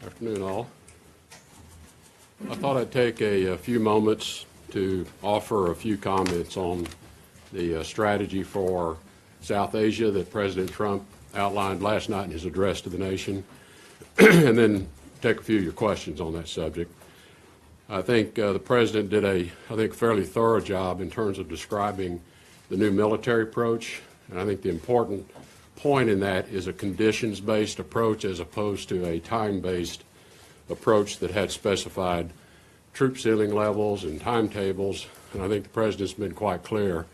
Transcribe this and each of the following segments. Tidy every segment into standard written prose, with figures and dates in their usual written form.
Afternoon, all. I thought I'd take a few moments to offer a few comments on the strategy for South Asia that President Trump outlined last night in his address to the nation, and then take a few of your questions on that subject. I think the President did a fairly thorough job in terms of describing the new military approach, and I think the important point in that is a conditions-based approach as opposed to a time-based approach that had specified troop ceiling levels and timetables. And I think the President's been quite clear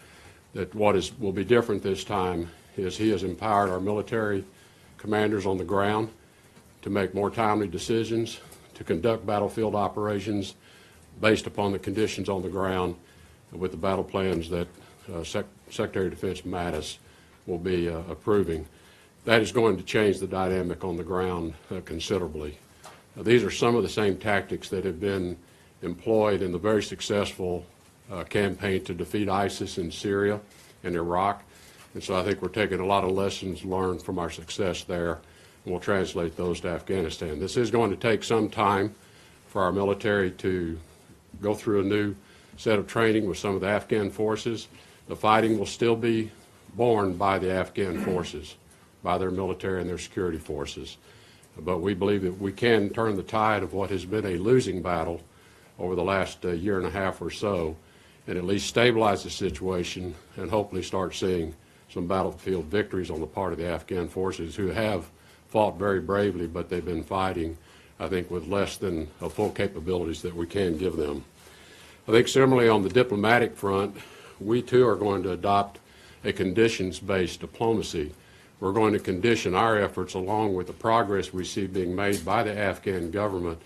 that what will be different this time is he has empowered our military commanders on the ground to make more timely decisions, to conduct battlefield operations based upon the conditions on the ground with the battle plans that Secretary of Defense Mattis will be approving. That is going to change the dynamic on the ground considerably. These are some of the same tactics that have been employed in the very successful campaign to defeat ISIS in Syria and Iraq. And so I think we're taking a lot of lessons learned from our success there, and we'll translate those to Afghanistan. This is going to take some time for our military to go through a new set of training with some of the Afghan forces. The fighting will still be borne by the Afghan forces, by their military and their security forces. But we believe that we can turn the tide of what has been a losing battle over the last year and a half or so, and at least stabilize the situation and hopefully start seeing some battlefield victories on the part of the Afghan forces, who have fought very bravely, but they've been fighting, I think, with less than full capabilities that we can give them. I think similarly on the diplomatic front, we too are going to adopt a conditions-based diplomacy. We're going to condition our efforts along with the progress we see being made by the Afghan government,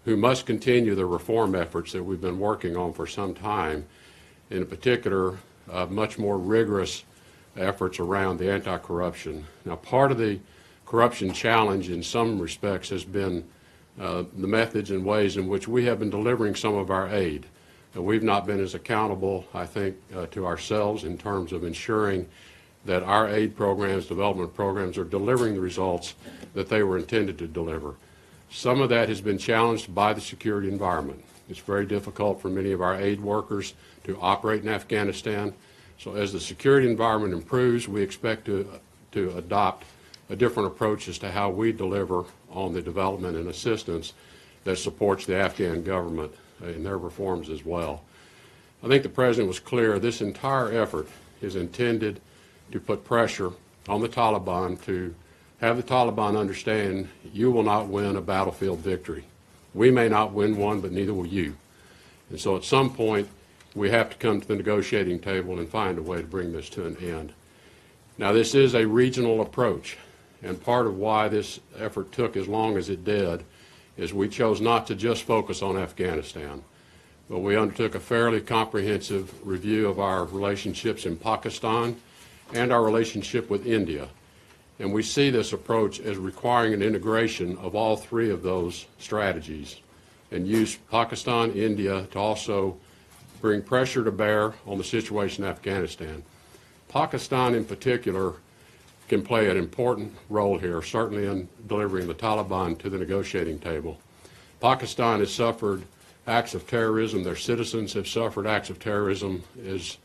who must continue the reform efforts that we've been working on for some time, in particular much more rigorous efforts around the anti-corruption. Now, part of the corruption challenge in some respects has been the methods and ways in which we have been delivering some of our aid. We've not been as accountable, I think, to ourselves in terms of ensuring that our aid programs, development programs, are delivering the results that they were intended to deliver. Some of that has been challenged by the security environment. It's very difficult for many of our aid workers to operate in Afghanistan. So as the security environment improves, we expect to adopt a different approach as to how we deliver on the development and assistance that supports the Afghan government in their reforms as well. I think the President was clear. This entire effort is intended to put pressure on the Taliban, to have the Taliban understand you will not win a battlefield victory. We may not win one, but neither will you. And so at some point, we have to come to the negotiating table and find a way to bring this to an end. Now, this is a regional approach, and part of why this effort took as long as it did is we chose not to just focus on Afghanistan, but we undertook a fairly comprehensive review of our relationships in Pakistan and our relationship with India. And we see this approach as requiring an integration of all three of those strategies, and use Pakistan, India to also bring pressure to bear on the situation in Afghanistan. Pakistan in particular can play an important role here, certainly in delivering the Taliban to the negotiating table. Pakistan has suffered acts of terrorism. Their citizens have suffered acts of terrorism as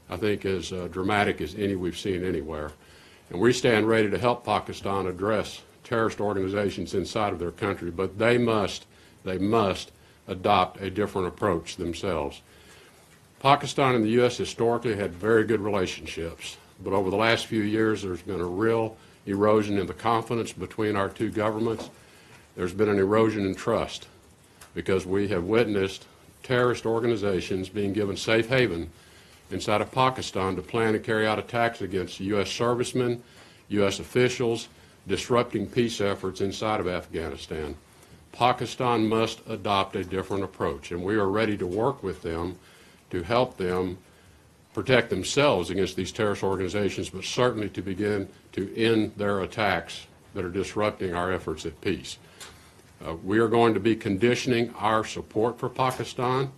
dramatic as any we've seen anywhere. And we stand ready to help Pakistan address terrorist organizations inside of their country, but they must adopt a different approach themselves. Pakistan and the U.S. historically had very good relationships, but over the last few years there's been a real erosion in the confidence between our two governments. There's been an erosion in trust because we have witnessed terrorist organizations being given safe haven inside of Pakistan to plan and carry out attacks against U.S. servicemen, U.S. officials, disrupting peace efforts inside of Afghanistan. Pakistan must adopt a different approach, and we are ready to work with them to help them protect themselves against these terrorist organizations, but certainly to begin to end their attacks that are disrupting our efforts at peace. We are going to be conditioning our support for Pakistan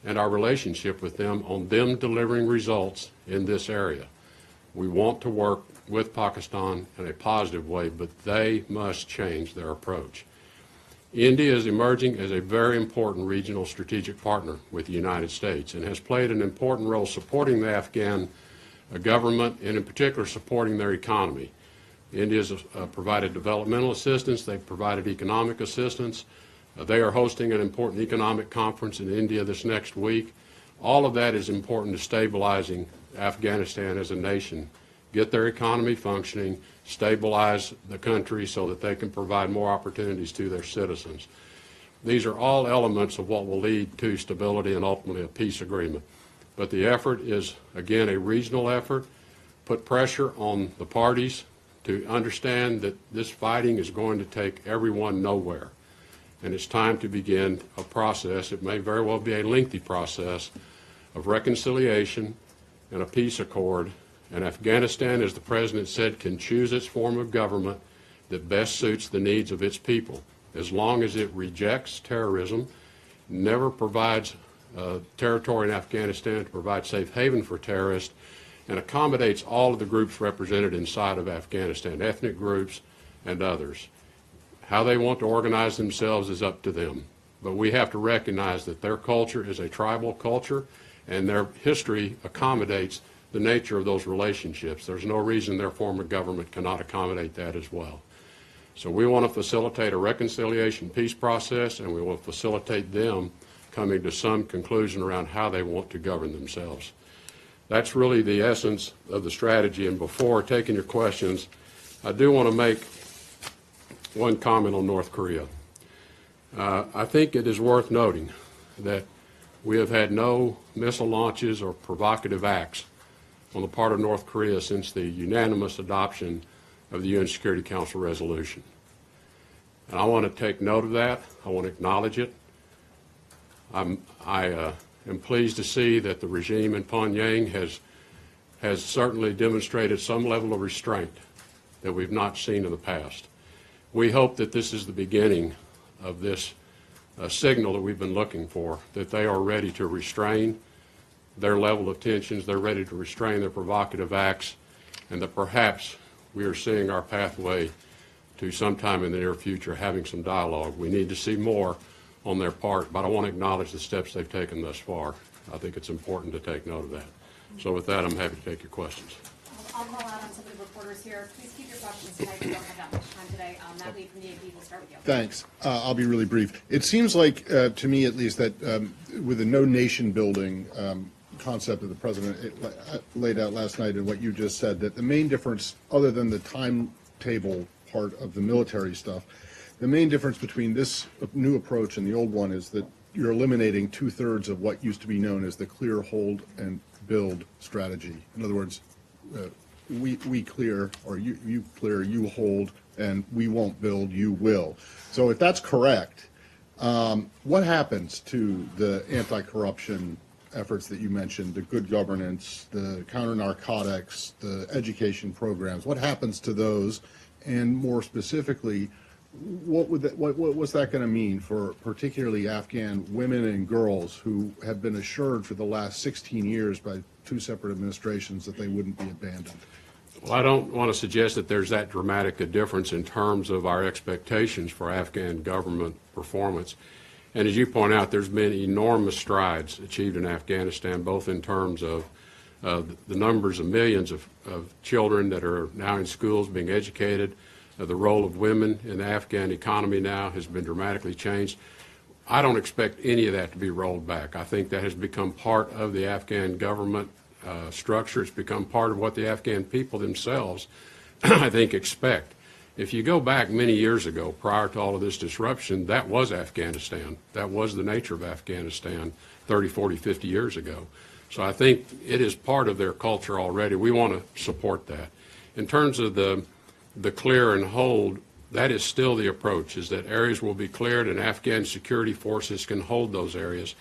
and our relationship with them on them delivering results in this area. We want to work with Pakistan in a positive way, but they must change their approach. India is emerging as a very important regional strategic partner with the United States and has played an important role supporting the Afghan government and in particular supporting their economy. India has provided developmental assistance, they've provided economic assistance. They are hosting an important economic conference in India this next week. All of that is important to stabilizing Afghanistan as a nation, get their economy functioning, stabilize the country so that they can provide more opportunities to their citizens. These are all elements of what will lead to stability and ultimately a peace agreement. But the effort is, again, a regional effort. Put pressure on the parties to understand that this fighting is going to take everyone nowhere. And it's time to begin a process. It may very well be a lengthy process of reconciliation and a peace accord. And Afghanistan, as the President said, can choose its form of government that best suits the needs of its people. As long as it rejects terrorism, never provides territory in Afghanistan to provide safe haven for terrorists, and accommodates all of the groups represented inside of Afghanistan, ethnic groups and others. How they want to organize themselves is up to them. But we have to recognize that their culture is a tribal culture, and their history accommodates the nature of those relationships. There's no reason their form of government cannot accommodate that as well. So we want to facilitate a reconciliation peace process, and we will facilitate them coming to some conclusion around how they want to govern themselves. That's really the essence of the strategy. And before taking your questions, I do want to make one comment on North Korea. I think it is worth noting that we have had no missile launches or provocative acts on the part of North Korea since the unanimous adoption of the UN Security Council resolution. And I want to take note of that. I want to acknowledge it. I am pleased to see that the regime in Pyongyang has certainly demonstrated some level of restraint that we've not seen in the past. We hope that this is the beginning of this signal that we've been looking for, that they are ready to restrain their level of tensions, they're ready to restrain their provocative acts, and that perhaps we are seeing our pathway to sometime in the near future having some dialogue. We need to see more on their part, but I want to acknowledge the steps they've taken thus far. I think it's important to take note of that. So with that, I'm happy to take your questions. I'll call out on some of the reporters here. Please keep your questions tonight. We don't have that much time today. Natalie from the AP will start with you. Thanks. I'll be really brief. It seems like, to me at least, that with the no nation building concept that the President laid out last night and what you just said, that the main difference, other than the timetable part of the military stuff, the main difference between this new approach and the old one is that you're eliminating 2/3 of what used to be known as the clear, hold, and build strategy. In other words, we clear, or you clear, you hold, and we won't build, you will. So if that's correct, what happens to the anti-corruption efforts that you mentioned, the good governance, the counter-narcotics, the education programs? What happens to those? And more specifically, what's that going to mean for particularly Afghan women and girls who have been assured for the last 16 years by two separate administrations that they wouldn't be abandoned? Well, I don't want to suggest that there's that dramatic a difference in terms of our expectations for Afghan government performance. And as you point out, there's been enormous strides achieved in Afghanistan, both in terms of the numbers of millions of children that are now in schools being educated. The role of women in the Afghan economy now has been dramatically changed. I don't expect any of that to be rolled back. I think that has become part of the Afghan government structure. It's become part of what the Afghan people themselves, I think, expect. If you go back many years ago, prior to all of this disruption, that was Afghanistan. That was the nature of Afghanistan 30, 40, 50 years ago. So I think it is part of their culture already. We want to support that. In terms of the clear and hold, that is still the approach, is that areas will be cleared and Afghan security forces can hold those areas,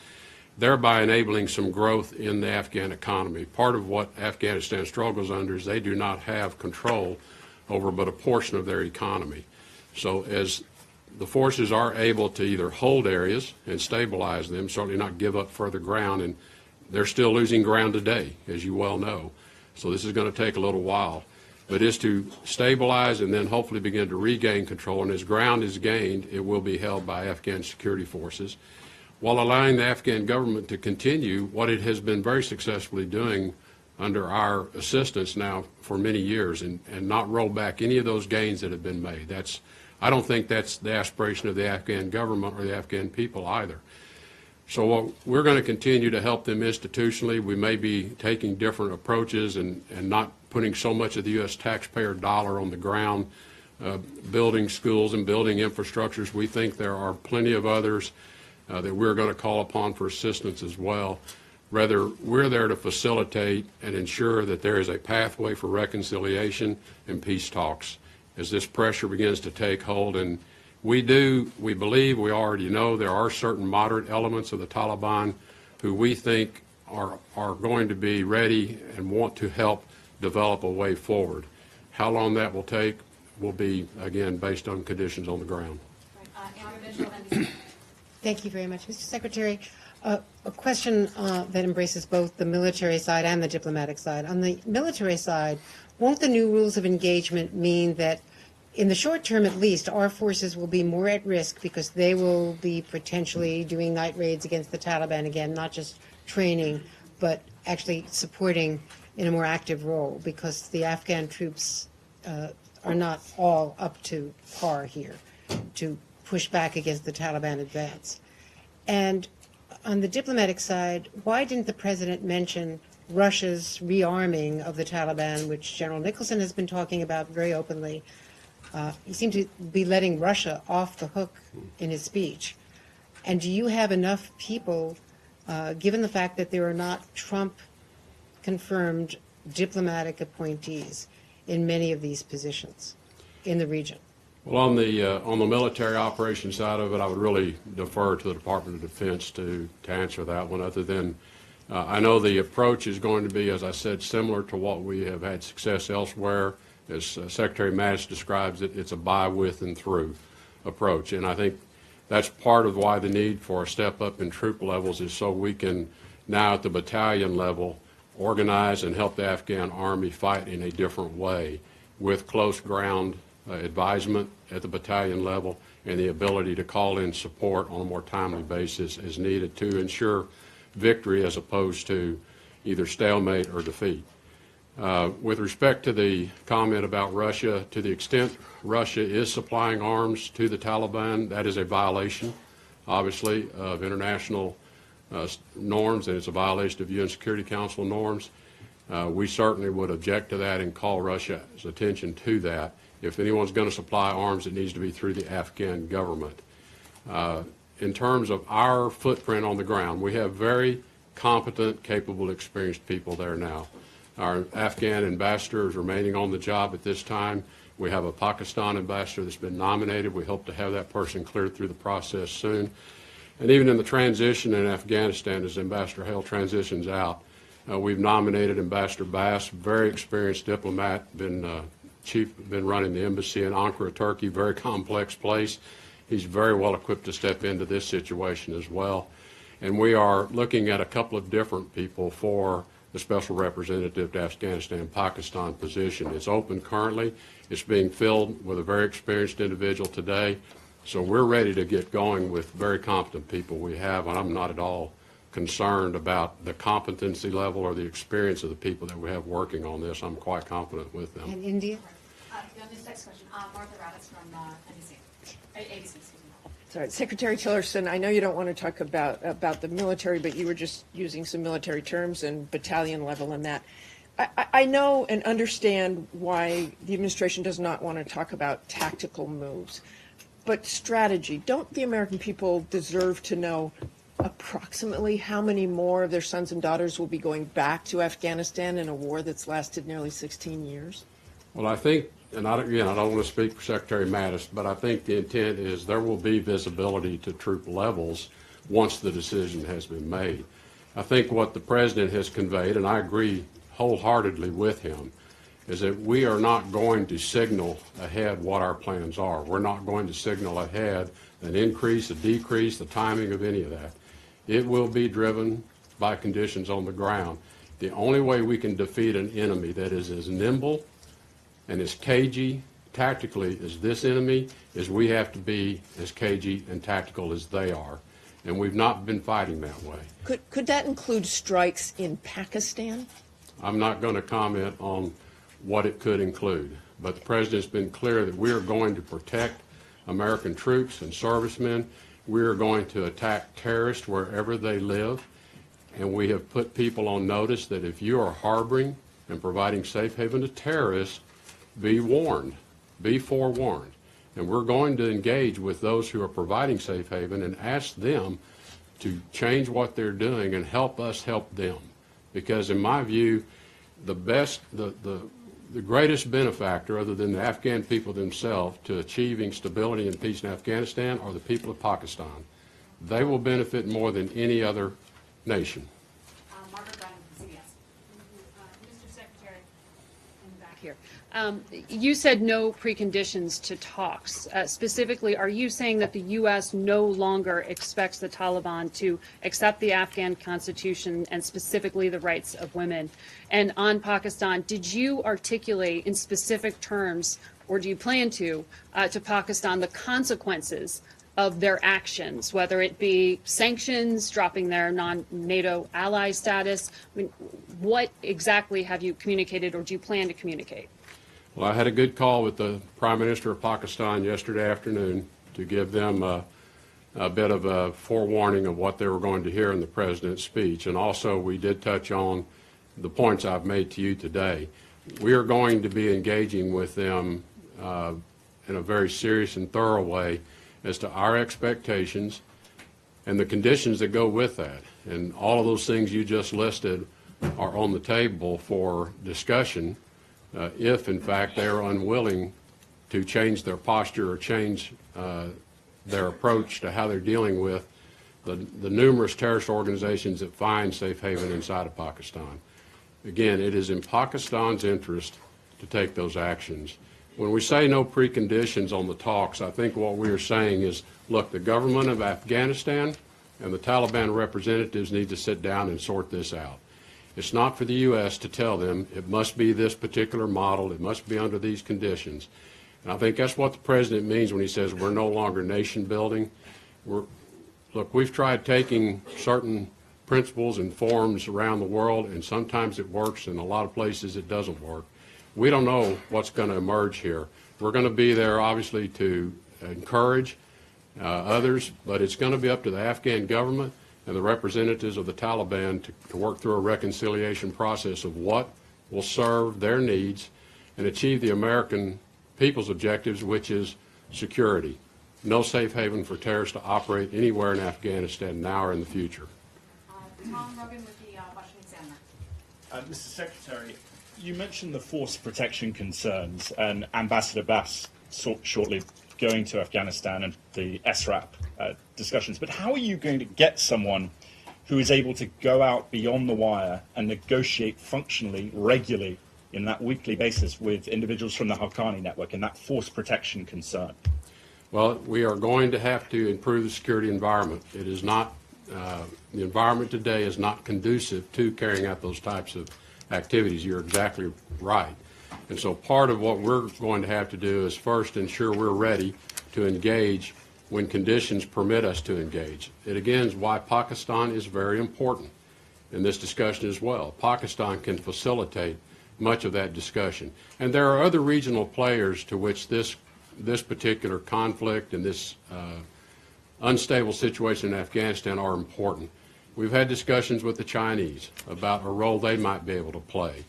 thereby enabling some growth in the Afghan economy. Part of what Afghanistan struggles under is they do not have control over but a portion of their economy. So as the forces are able to either hold areas and stabilize them, certainly not give up further ground, and they're still losing ground today, as you well know. So this is going to take a little while. but is to stabilize and then hopefully begin to regain control. And as ground is gained, it will be held by Afghan security forces, while allowing the Afghan government to continue what it has been very successfully doing under our assistance now for many years, and not roll back any of those gains that have been made. I don't think that's the aspiration of the Afghan government or the Afghan people either. So we're going to continue to help them institutionally. We may be taking different approaches and not putting so much of the U.S. taxpayer dollar on the ground, building schools and building infrastructures. We think there are plenty of others that we're going to call upon for assistance as well. Rather, we're there to facilitate and ensure that there is a pathway for reconciliation and peace talks as this pressure begins to take hold. And we believe, we already know there are certain moderate elements of the Taliban who we think are going to be ready and want to help develop a way forward. How long that will take will be, again, based on conditions on the ground. Andrew Mitchell, NBC. Thank you very much. Mr. Secretary, a question that embraces both the military side and the diplomatic side. On the military side, won't the new rules of engagement mean that in the short term, at least, our forces will be more at risk because they will be potentially doing night raids against the Taliban again, not just training, but actually supporting in a more active role, because the Afghan troops are not all up to par here to push back against the Taliban advance. And on the diplomatic side, why didn't the president mention Russia's rearming of the Taliban, which General Nicholson has been talking about very openly? He seemed to be letting Russia off the hook in his speech. And do you have enough people, given the fact that there are not Trump-confirmed diplomatic appointees in many of these positions in the region? Well, on the military operations side of it, I would really defer to the Department of Defense to answer that one, other than I know the approach is going to be, as I said, similar to what we have had success elsewhere. As Secretary Mattis describes it, it's a by, with, and through approach. And I think that's part of why the need for a step up in troop levels is so we can now at the battalion level organize and help the Afghan Army fight in a different way with close ground advisement at the battalion level and the ability to call in support on a more timely basis as needed to ensure victory as opposed to either stalemate or defeat. With respect to the comment about Russia, to the extent Russia is supplying arms to the Taliban, that is a violation, obviously, of international norms, and it's a violation of UN Security Council norms. We certainly would object to that and call Russia's attention to that. If anyone's going to supply arms, it needs to be through the Afghan government. In terms of our footprint on the ground, we have very competent, capable, experienced people there now. Our Afghan ambassador is remaining on the job at this time. We have a Pakistan ambassador that's been nominated. We hope to have that person cleared through the process soon. And even in the transition in Afghanistan, as Ambassador Hale transitions out, we've nominated Ambassador Bass, very experienced diplomat, been running the embassy in Ankara, Turkey, very complex place. He's very well equipped to step into this situation as well. And we are looking at a couple of different people for the Special Representative to Afghanistan Pakistan position. It's open currently. It's being filled with a very experienced individual today. So we're ready to get going with very competent people we have, and I'm not at all concerned about the competency level or the experience of the people that we have working on this. I'm quite confident with them. And India? This next question, Martha Raddatz from ABC, excuse me. Sorry, Secretary Tillerson, I know you don't want to talk about the military, but you were just using some military terms and battalion level and that. I know and understand why the administration does not want to talk about tactical moves, but strategy. Don't the American people deserve to know approximately how many more of their sons and daughters will be going back to Afghanistan in a war that's lasted nearly 16 years? Well, I think, and I don't want to speak for Secretary Mattis, but I think the intent is there will be visibility to troop levels once the decision has been made. I think what the President has conveyed, and I agree wholeheartedly with him, is that we are not going to signal ahead what our plans are. We're not going to signal ahead an increase, a decrease, the timing of any of that. It will be driven by conditions on the ground. The only way we can defeat an enemy that is as nimble and as cagey tactically as this enemy is, we have to be as cagey and tactical as they are. And we've not been fighting that way. Could that include strikes in Pakistan? I'm not going to comment on what it could include, but the President's been clear that we are going to protect American troops and servicemen. We are going to attack terrorists wherever they live, and we have put people on notice that if you are harboring and providing safe haven to terrorists, be warned, be forewarned. And we're going to engage with those who are providing safe haven and ask them to change what they're doing and help us help them. Because in my view, the greatest benefactor, other than the Afghan people themselves, to achieving stability and peace in Afghanistan are the people of Pakistan. They will benefit more than any other nation. Margaret Brennan, CBS. Mr. Secretary, in the back here. You said no preconditions to talks. Specifically, are you saying that the U.S. no longer expects the Taliban to accept the Afghan constitution and specifically the rights of women? And on Pakistan, did you articulate in specific terms, or do you plan to Pakistan the consequences of their actions, whether it be sanctions, dropping their non-NATO ally status? I mean, what exactly have you communicated, or do you plan to communicate? Well, I had a good call with the Prime Minister of Pakistan yesterday afternoon to give them a bit of a forewarning of what they were going to hear in the President's speech. And also, we did touch on the points I've made to you today. We are going to be engaging with them in a very serious and thorough way as to our expectations and the conditions that go with that. And all of those things you just listed are on the table for discussion if, in fact, they are unwilling to change their posture or change their approach to how they're dealing with the numerous terrorist organizations that find safe haven inside of Pakistan. Again, it is in Pakistan's interest to take those actions. When we say no preconditions on the talks, I think what we are saying is, look, the government of Afghanistan and the Taliban representatives need to sit down and sort this out. It's not for the U.S. to tell them it must be this particular model, it must be under these conditions. And I think that's what the President means when he says we're no longer nation building. Look, we've tried taking certain principles and forms around the world, and sometimes it works, and a lot of places it doesn't work. We don't know what's going to emerge here. We're going to be there, obviously, to encourage others, but it's going to be up to the Afghan government and the representatives of the Taliban to work through a reconciliation process of what will serve their needs and achieve the American people's objectives, which is security. No safe haven for terrorists to operate anywhere in Afghanistan now or in the future. Tom Rogan with the Washington Examiner. Mr. Secretary, you mentioned the force protection concerns and Ambassador Bass shortly going to Afghanistan and the SRAP discussions, but how are you going to get someone who is able to go out beyond the wire and negotiate functionally, regularly, in that weekly basis with individuals from the Haqqani network and that force protection concern? Well, we are going to have to improve the security environment. It is not, the environment today is not conducive to carrying out those types of activities. You're exactly right. And so part of what we're going to have to do is first ensure we're ready to engage when conditions permit us to engage. It again is why Pakistan is very important in this discussion as well. Pakistan can facilitate much of that discussion. And there are other regional players to which this particular conflict and this unstable situation in Afghanistan are important. We've had discussions with the Chinese about a role they might be able to play.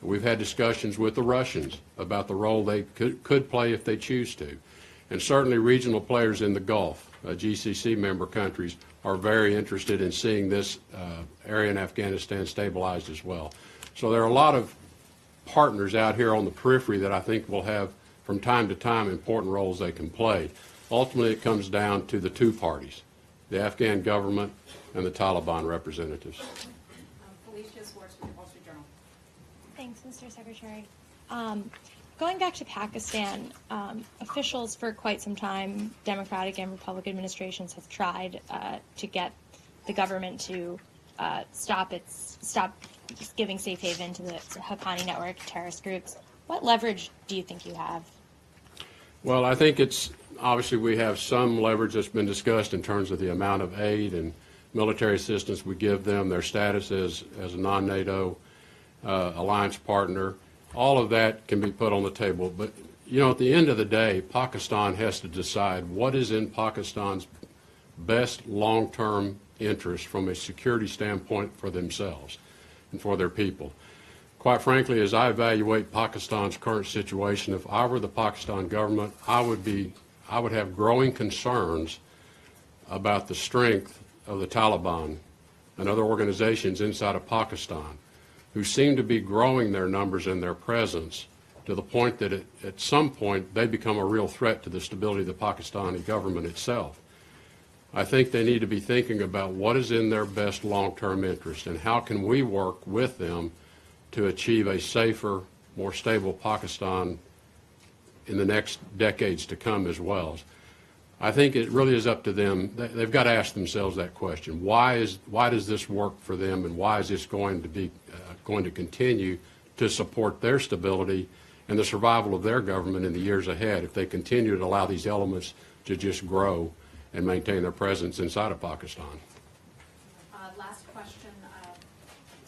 We've had discussions with the Russians about the role they could play if they choose to. And certainly regional players in the Gulf, GCC member countries, are very interested in seeing this area in Afghanistan stabilized as well. So there are a lot of partners out here on the periphery that I think will have, from time to time, important roles they can play. Ultimately, it comes down to the two parties, the Afghan government and the Taliban representatives. Felicia Schwartz with the Wall Street Journal. Thanks, Mr. Secretary. Going back to Pakistan, officials for quite some time, Democratic and Republican administrations, have tried to get the government to stop giving safe haven to the Haqqani network terrorist groups. What leverage do you think you have? Well, I think it's, obviously we have some leverage that's been discussed in terms of the amount of aid and military assistance we give them, their status as a non-NATO alliance partner. All of that can be put on the table. But, you know, at the end of the day, Pakistan has to decide what is in Pakistan's best long-term interest from a security standpoint for themselves and for their people. Quite frankly, as I evaluate Pakistan's current situation, if I were the Pakistan government, I would have growing concerns about the strength of the Taliban and other organizations inside of Pakistan who seem to be growing their numbers and their presence to the point that at some point they become a real threat to the stability of the Pakistani government itself. I think they need to be thinking about what is in their best long-term interest and how can we work with them to achieve a safer, more stable Pakistan in the next decades to come as well. I think it really is up to them. They've got to ask themselves that question. Why does this work for them, and why is this going to continue to support their stability and the survival of their government in the years ahead if they continue to allow these elements to just grow and maintain their presence inside of Pakistan? Last question.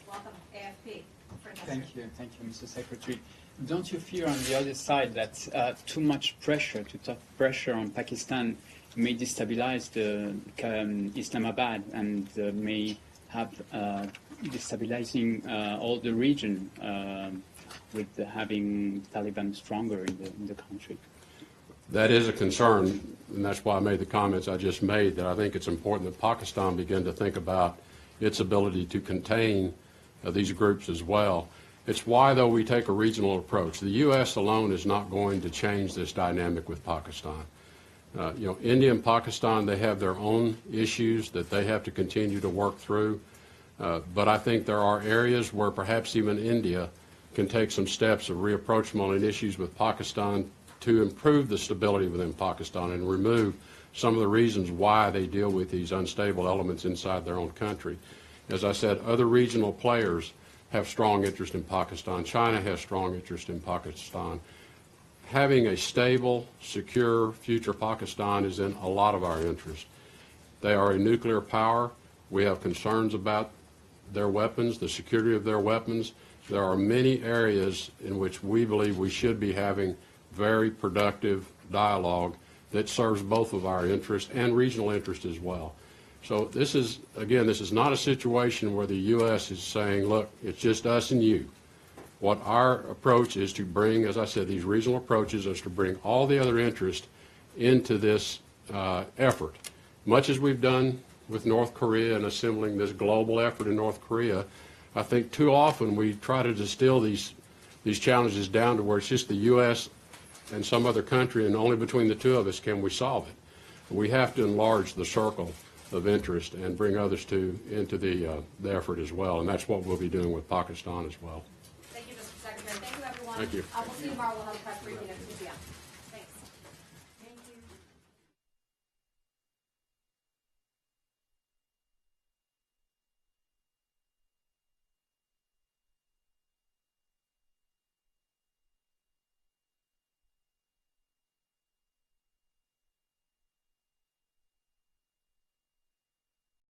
Welcome, AFP. Thank you, Mr. Secretary. Don't you fear on the other side that too much pressure, too tough pressure on Pakistan may destabilize Islamabad and may have destabilizing all the region with having Taliban stronger in the country? That is a concern, and that's why I made the comments I just made, that I think it's important that Pakistan begin to think about its ability to contain these groups as well. It's why, though, we take a regional approach. The U.S. alone is not going to change this dynamic with Pakistan. You know, India and Pakistan, they have their own issues that they have to continue to work through. But I think there are areas where perhaps even India can take some steps of reapproachment on issues with Pakistan to improve the stability within Pakistan and remove some of the reasons why they deal with these unstable elements inside their own country. As I said, other regional players have strong interest in Pakistan. China has strong interest in Pakistan. Having a stable, secure future Pakistan is in a lot of our interest. They are a nuclear power. We have concerns about their weapons, the security of their weapons. There are many areas in which we believe we should be having very productive dialogue that serves both of our interests and regional interests as well. So this is, again, this is not a situation where the U.S. is saying, look, it's just us and you. What our approach is to bring, as I said, these regional approaches is to bring all the other interests into this effort. Much as we've done with North Korea and assembling this global effort in North Korea, I think too often we try to distill these challenges down to where it's just the U.S. and some other country, and only between the two of us can we solve it. We have to enlarge the circle of interest and bring others into the effort as well, and that's what we'll be doing with Pakistan as well. Thank you, Mr. Secretary. Thank you, everyone. Thank you. We'll see you tomorrow. We'll have a press briefing at 2 p.m.